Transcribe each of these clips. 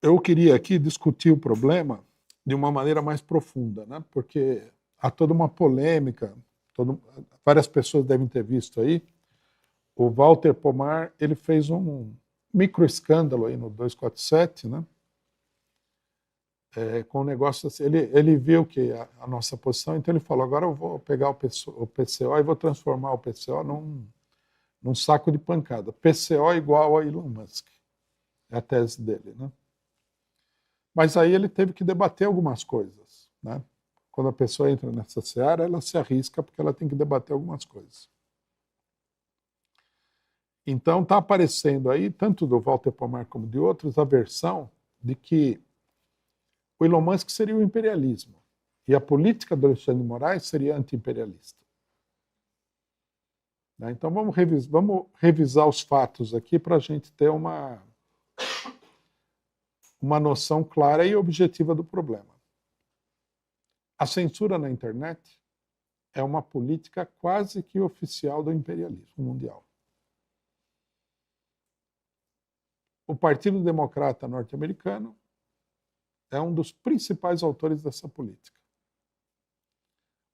Eu queria aqui discutir o problema de uma maneira mais profunda, né? Porque há toda uma polêmica, várias pessoas devem ter visto aí. O Walter Pomar ele fez um micro escândalo aí no 247, né? Com um negócio assim, ele viu que a nossa posição, então ele falou: agora eu vou pegar o PCO e vou transformar o PCO num saco de pancada. PCO igual a Elon Musk, é a tese dele, né? Mas aí ele teve que debater algumas coisas, né? Quando a pessoa entra nessa seara, ela se arrisca porque ela tem que debater algumas coisas. Então está aparecendo aí, tanto do Walter Pomar como de outros, a versão de que o Elon Musk seria o imperialismo e a política do Alexandre de Moraes seria anti-imperialista. Né? Então vamos revisar os fatos aqui para a gente ter uma noção clara e objetiva do problema. A censura na internet é uma política quase que oficial do imperialismo mundial. O Partido Democrata norte-americano é um dos principais autores dessa política.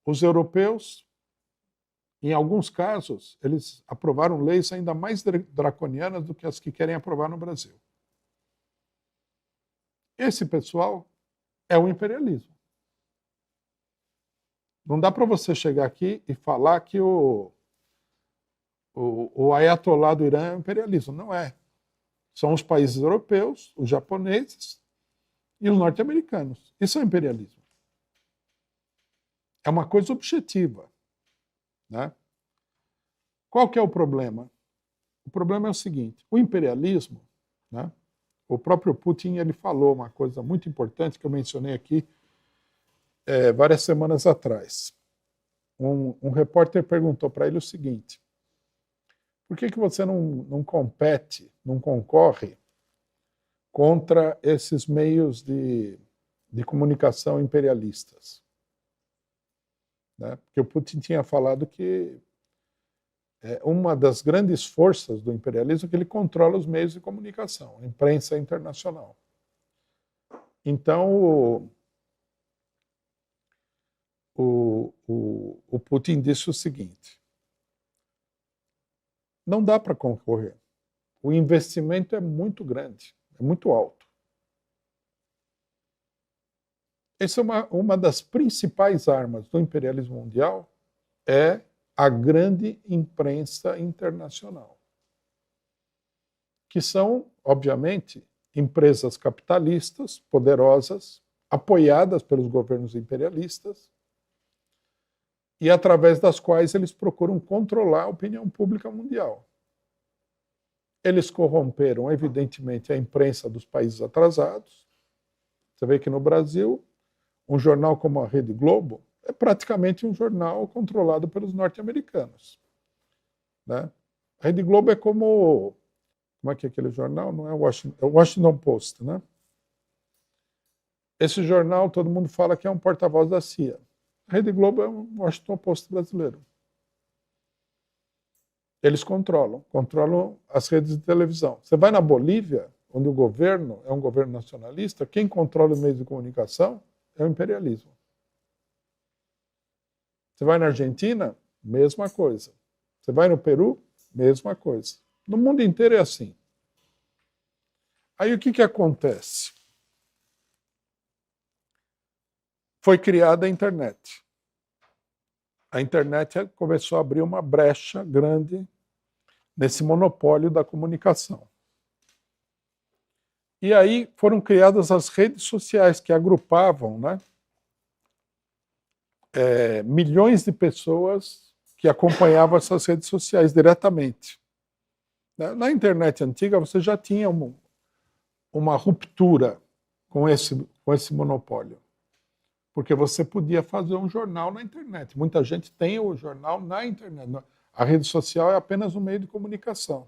Os europeus, em alguns casos, eles aprovaram leis ainda mais draconianas do que as que querem aprovar no Brasil. Esse pessoal é o imperialismo. Não dá para você chegar aqui e falar que o ayatolá do Irã é o imperialismo. Não é. São os países europeus, os japoneses e os norte-americanos. Isso é imperialismo. É uma coisa objetiva. Né? Qual que é o problema? O problema é o seguinte: o imperialismo, né? O próprio Putin ele falou uma coisa muito importante que eu mencionei aqui várias semanas atrás. Um repórter perguntou para ele o seguinte: por que você não compete, não concorre contra esses meios de comunicação imperialistas? Né? Porque o Putin tinha falado que uma das grandes forças do imperialismo é que ele controla os meios de comunicação, a imprensa internacional. Então, o Putin disse o seguinte: não dá para concorrer. O investimento é muito grande, é muito alto. Essa é uma das principais armas do imperialismo mundial, é a grande imprensa internacional, que são, obviamente, empresas capitalistas, poderosas, apoiadas pelos governos imperialistas, e através das quais eles procuram controlar a opinião pública mundial. Eles corromperam, evidentemente, a imprensa dos países atrasados. Você vê que no Brasil, um jornal como a Rede Globo é praticamente um jornal controlado pelos norte-americanos. Né? A Rede Globo é como é que é aquele jornal? Não é o Washington Post. Né? Esse jornal, todo mundo fala que é um porta-voz da CIA. A Rede Globo é um Washington Post brasileiro. Eles controlam as redes de televisão. Você vai na Bolívia, onde o governo é um governo nacionalista, quem controla os meios de comunicação é o imperialismo. Você vai na Argentina, mesma coisa. Você vai no Peru, mesma coisa. No mundo inteiro é assim. Aí o que acontece? Foi criada a internet. A internet começou a abrir uma brecha grande nesse monopólio da comunicação. E aí foram criadas as redes sociais que agrupavam, né, milhões de pessoas que acompanhavam essas redes sociais diretamente. Na internet antiga você já tinha uma ruptura com esse monopólio, porque você podia fazer um jornal na internet. Muita gente tem o jornal na internet. A rede social é apenas um meio de comunicação.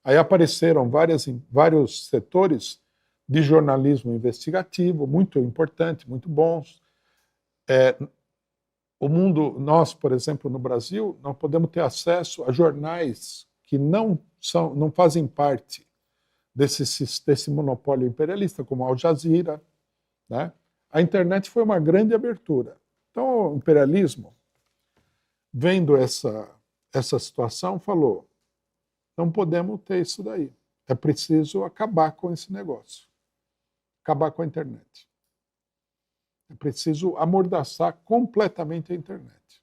Aí apareceram vários setores de jornalismo investigativo, muito importante, muito bons. Nós, por exemplo, no Brasil, não podemos ter acesso a jornais que não fazem parte desse monopólio imperialista, como a Al Jazeera, né? A internet foi uma grande abertura. Então, o imperialismo, vendo essa situação, falou: não podemos ter isso daí. É preciso acabar com esse negócio. Acabar com a internet. É preciso amordaçar completamente a internet.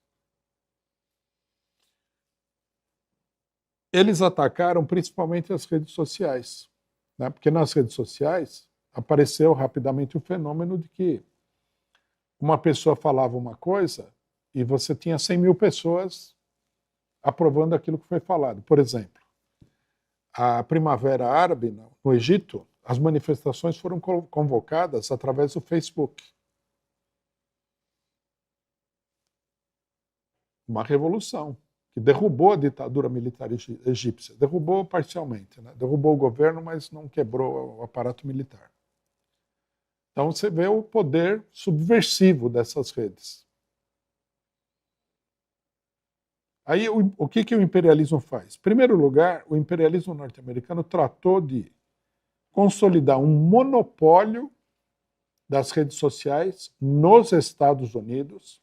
Eles atacaram principalmente as redes sociais, né? Porque nas redes sociais apareceu rapidamente o fenômeno de que uma pessoa falava uma coisa e você tinha 100 mil pessoas aprovando aquilo que foi falado. Por exemplo, a Primavera Árabe no Egito, as manifestações foram convocadas através do Facebook. Uma revolução que derrubou a ditadura militar egípcia. Derrubou parcialmente, né? Derrubou o governo, mas não quebrou o aparato militar. Então você vê o poder subversivo dessas redes. Aí o que o imperialismo faz? Em primeiro lugar, o imperialismo norte-americano tratou de consolidar um monopólio das redes sociais nos Estados Unidos.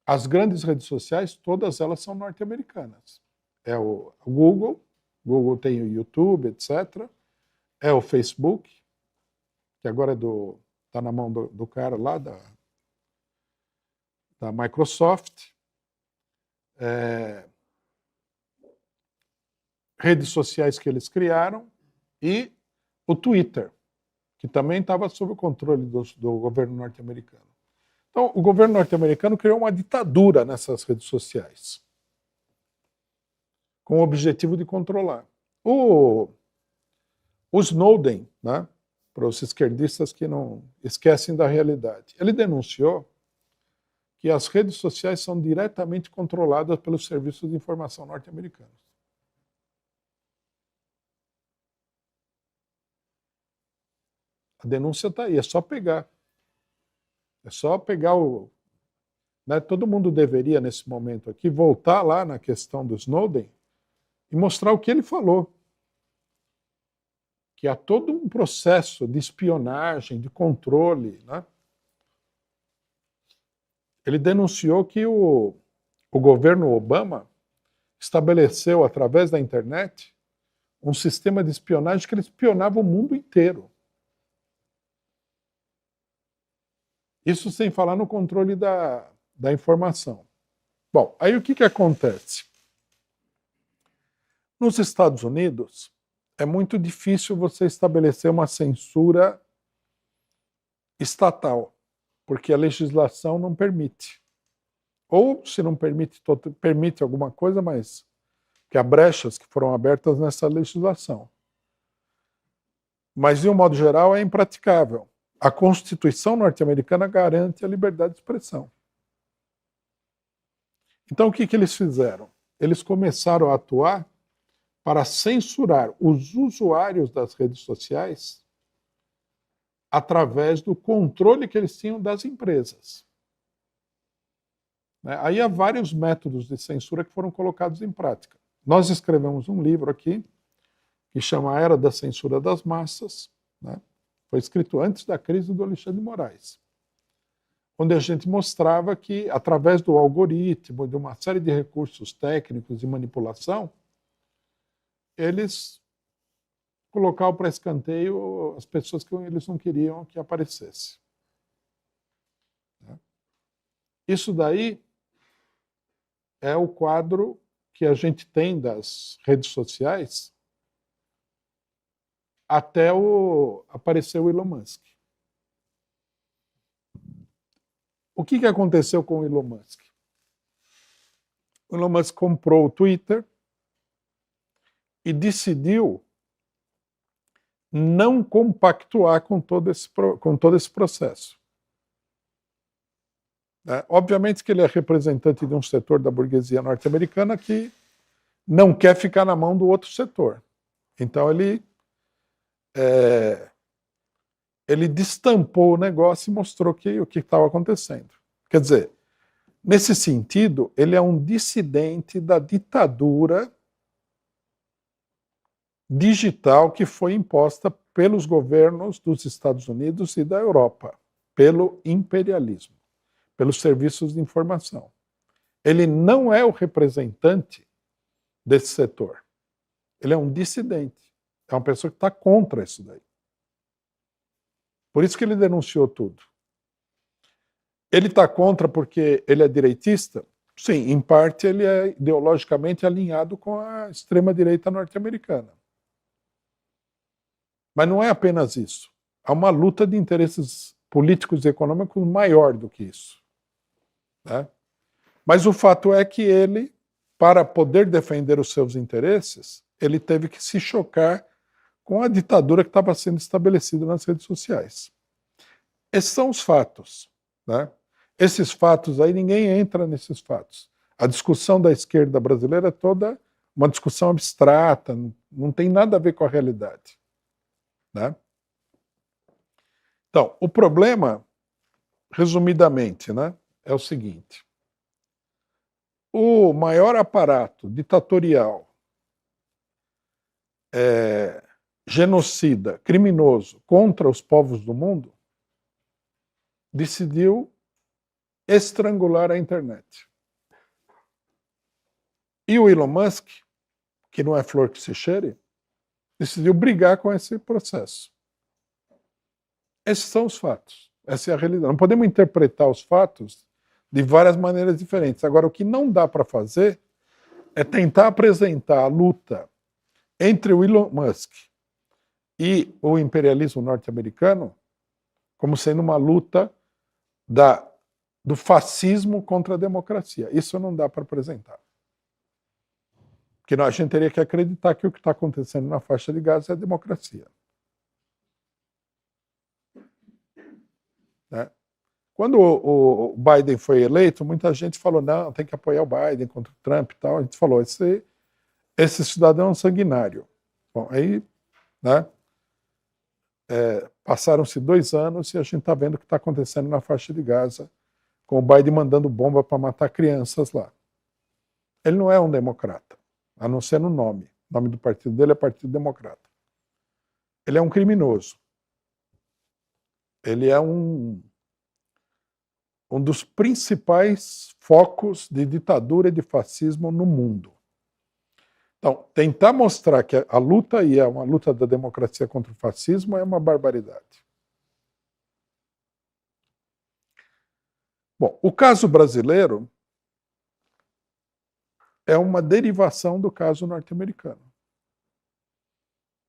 As grandes redes sociais, todas elas são norte-americanas. É o Google tem o YouTube, etc. É o Facebook, que agora está na mão do cara lá da Microsoft. Redes sociais que eles criaram e o Twitter, que também estava sob o controle do governo norte-americano. Então, o governo norte-americano criou uma ditadura nessas redes sociais, com o objetivo de controlar. O Snowden, né, para os esquerdistas que não esquecem da realidade, ele denunciou que as redes sociais são diretamente controladas pelos serviços de informação norte-americanos. A denúncia está aí, é só pegar. É só pegar né, todo mundo deveria, nesse momento aqui, voltar lá na questão do Snowden e mostrar o que ele falou. Que há todo um processo de espionagem, de controle. Né? Ele denunciou que o governo Obama estabeleceu, através da internet, um sistema de espionagem que ele espionava o mundo inteiro. Isso sem falar no controle da informação. Bom, aí o que acontece? Nos Estados Unidos, é muito difícil você estabelecer uma censura estatal, porque a legislação não permite. Ou, se não permite, permite alguma coisa, mas que há brechas que foram abertas nessa legislação. Mas, de um modo geral, é impraticável. A Constituição norte-americana garante a liberdade de expressão. Então, o que eles fizeram? Eles começaram a atuar para censurar os usuários das redes sociais através do controle que eles tinham das empresas. Aí há vários métodos de censura que foram colocados em prática. Nós escrevemos um livro aqui, que chama A Era da Censura das Massas, né? Foi escrito antes da crise do Alexandre de Moraes, onde a gente mostrava que, através do algoritmo, de uma série de recursos técnicos de manipulação, eles colocavam para escanteio as pessoas que eles não queriam que aparecesse. Isso daí é o quadro que a gente tem das redes sociais até aparecer o Elon Musk. O que aconteceu com o Elon Musk? O Elon Musk comprou o Twitter e decidiu não compactuar com todo esse processo. Obviamente que ele é representante de um setor da burguesia norte-americana que não quer ficar na mão do outro setor. Então ele destampou o negócio e mostrou o que estava acontecendo. Quer dizer, nesse sentido, ele é um dissidente da ditadura digital que foi imposta pelos governos dos Estados Unidos e da Europa, pelo imperialismo, pelos serviços de informação. Ele não é o representante desse setor. Ele é um dissidente. É uma pessoa que está contra isso daí. Por isso que ele denunciou tudo. Ele está contra porque ele é direitista? Sim, em parte ele é ideologicamente alinhado com a extrema-direita norte-americana. Mas não é apenas isso. Há uma luta de interesses políticos e econômicos maior do que isso. Né? Mas o fato é que ele, para poder defender os seus interesses, ele teve que se chocar com a ditadura que estava sendo estabelecida nas redes sociais. Esses são os fatos. Né? Esses fatos aí, ninguém entra nesses fatos. A discussão da esquerda brasileira é toda uma discussão abstrata, não tem nada a ver com a realidade. Né? Então, o problema, resumidamente, né, é o seguinte: o maior aparato ditatorial, genocida, criminoso contra os povos do mundo decidiu estrangular a internet. E o Elon Musk, que não é flor que se cheire, decidiu brigar com esse processo. Esses são os fatos. Essa é a realidade. Não podemos interpretar os fatos de várias maneiras diferentes. Agora, o que não dá para fazer é tentar apresentar a luta entre o Elon Musk e o imperialismo norte-americano como sendo uma luta do fascismo contra a democracia. Isso não dá para apresentar. Porque a gente teria que acreditar que o que está acontecendo na faixa de Gaza é a democracia. Né? Quando o Biden foi eleito, muita gente falou, não, tem que apoiar o Biden contra o Trump e tal. A gente falou, esse cidadão é um sanguinário. Bom, aí, né, passaram-se 2 anos e a gente está vendo o que está acontecendo na faixa de Gaza, com o Biden mandando bomba para matar crianças lá. Ele não é um democrata, a não ser no nome. O nome do partido dele é Partido Democrata. Ele é um criminoso. Ele é um dos principais focos de ditadura e de fascismo no mundo. Então, tentar mostrar que a luta aí é uma luta da democracia contra o fascismo é uma barbaridade. Bom, o caso brasileiro é uma derivação do caso norte-americano.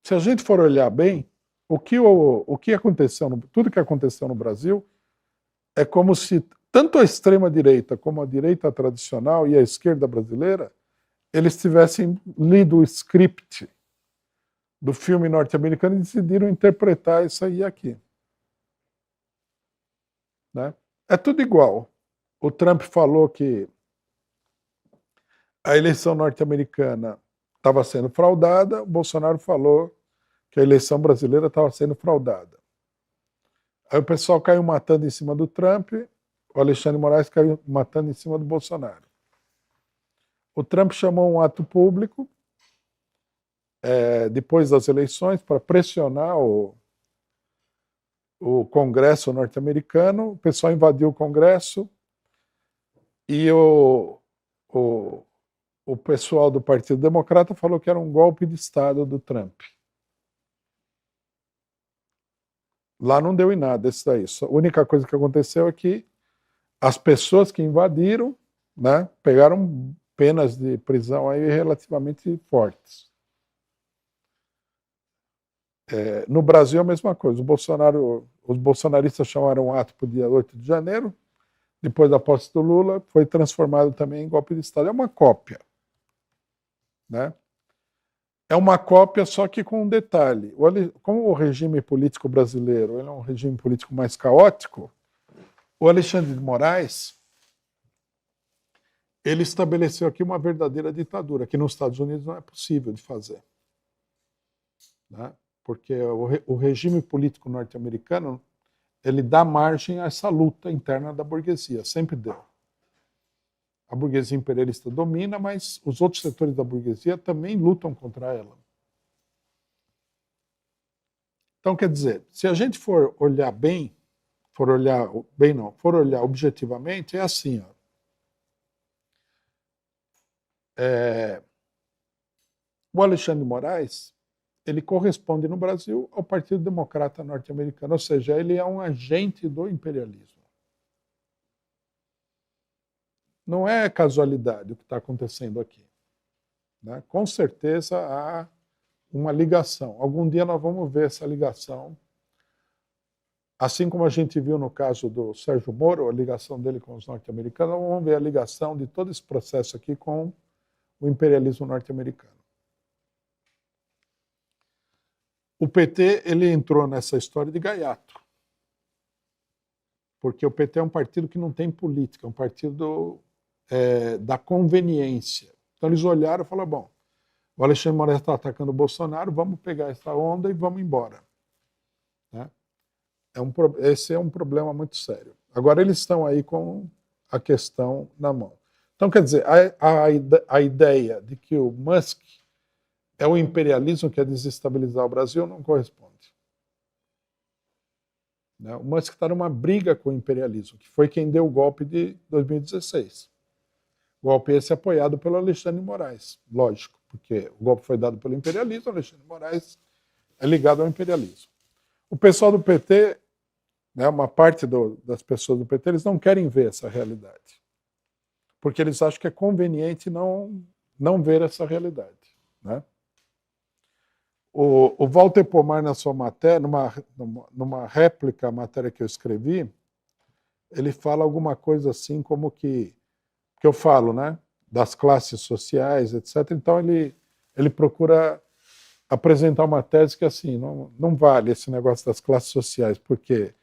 Se a gente for olhar bem, o que aconteceu, tudo que aconteceu no Brasil é como se tanto a extrema-direita como a direita tradicional e a esquerda brasileira eles tivessem lido o script do filme norte-americano e decidiram interpretar isso aí aqui. Né? É tudo igual. O Trump falou que a eleição norte-americana estava sendo fraudada, o Bolsonaro falou que a eleição brasileira estava sendo fraudada. Aí o pessoal caiu matando em cima do Trump, o Alexandre de Moraes caiu matando em cima do Bolsonaro. O Trump chamou um ato público depois das eleições para pressionar o Congresso norte-americano. O pessoal invadiu o Congresso e o pessoal do Partido Democrata falou que era um golpe de Estado do Trump. Lá não deu em nada isso daí. A única coisa que aconteceu é que as pessoas que invadiram, né, pegaram penas de prisão aí relativamente fortes. No Brasil é a mesma coisa. Os bolsonaristas chamaram um ato para o dia 8 de janeiro, depois da posse do Lula, foi transformado também em golpe de Estado. É uma cópia. Né? É uma cópia, só que com um detalhe. Como o regime político brasileiro ele é um regime político mais caótico, o Alexandre de Moraes ele estabeleceu aqui uma verdadeira ditadura, que nos Estados Unidos não é possível de fazer. Né? Porque o regime político norte-americano ele dá margem a essa luta interna da burguesia, sempre deu. A burguesia imperialista domina, mas os outros setores da burguesia também lutam contra ela. Então, quer dizer, se a gente for olhar bem, for olhar objetivamente, é assim, ó. O Alexandre de Moraes, ele corresponde no Brasil ao Partido Democrata norte-americano, ou seja, ele é um agente do imperialismo. Não é casualidade o que está acontecendo aqui, né? Com certeza há uma ligação. Algum dia nós vamos ver essa ligação, assim como a gente viu no caso do Sérgio Moro, a ligação dele com os norte-americanos, vamos ver a ligação de todo esse processo aqui com o imperialismo norte-americano. O PT ele entrou nessa história de gaiato, porque o PT é um partido que não tem política, é um partido da conveniência. Então eles olharam e falaram, bom, o Alexandre Moraes está atacando o Bolsonaro, vamos pegar essa onda e vamos embora. Né? Esse é um problema muito sério. Agora eles estão aí com a questão na mão. Então, quer dizer, a ideia de que o Musk é o imperialismo que quer desestabilizar o Brasil não corresponde. Né? O Musk está numa briga com o imperialismo, que foi quem deu o golpe de 2016. Golpe esse apoiado pelo Alexandre de Moraes, lógico, porque o golpe foi dado pelo imperialismo, o Alexandre de Moraes é ligado ao imperialismo. O pessoal do PT, né, uma parte das pessoas do PT, eles não querem ver essa realidade, porque eles acham que é conveniente não ver essa realidade. Né? O Walter Pomar, na sua matéria, numa réplica à matéria que eu escrevi, ele fala alguma coisa assim como que eu falo, né, das classes sociais, etc. Então ele procura apresentar uma tese que assim, não vale esse negócio das classes sociais, porque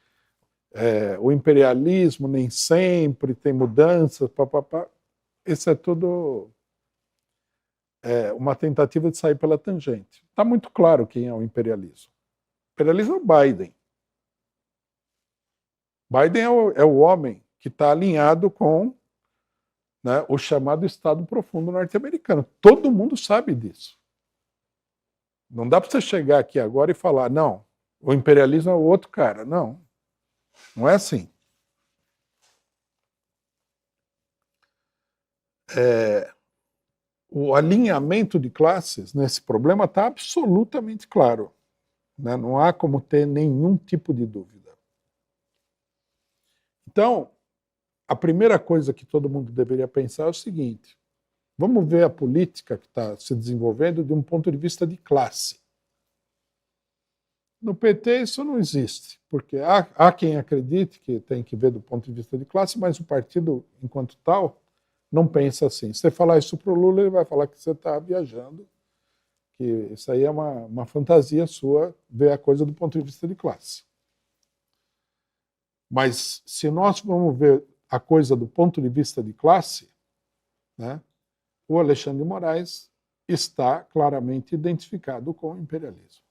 o imperialismo nem sempre tem mudanças, papapá. Isso é tudo uma tentativa de sair pela tangente. Está muito claro quem é o imperialismo. O imperialismo é o Biden. Biden é o homem que está alinhado com, né, o chamado Estado Profundo norte-americano. Todo mundo sabe disso. Não dá para você chegar aqui agora e falar, não, o imperialismo é o outro cara. Não, não é assim. O alinhamento de classes nesse problema está absolutamente claro. Né? Não há como ter nenhum tipo de dúvida. Então, a primeira coisa que todo mundo deveria pensar é o seguinte: vamos ver a política que está se desenvolvendo de um ponto de vista de classe. No PT isso não existe, porque há quem acredite que tem que ver do ponto de vista de classe, mas o partido, enquanto tal, não pensa assim. Se você falar isso para o Lula, ele vai falar que você está viajando, que isso aí é uma fantasia sua, ver a coisa do ponto de vista de classe. Mas se nós vamos ver a coisa do ponto de vista de classe, né, o Alexandre de Moraes está claramente identificado com o imperialismo.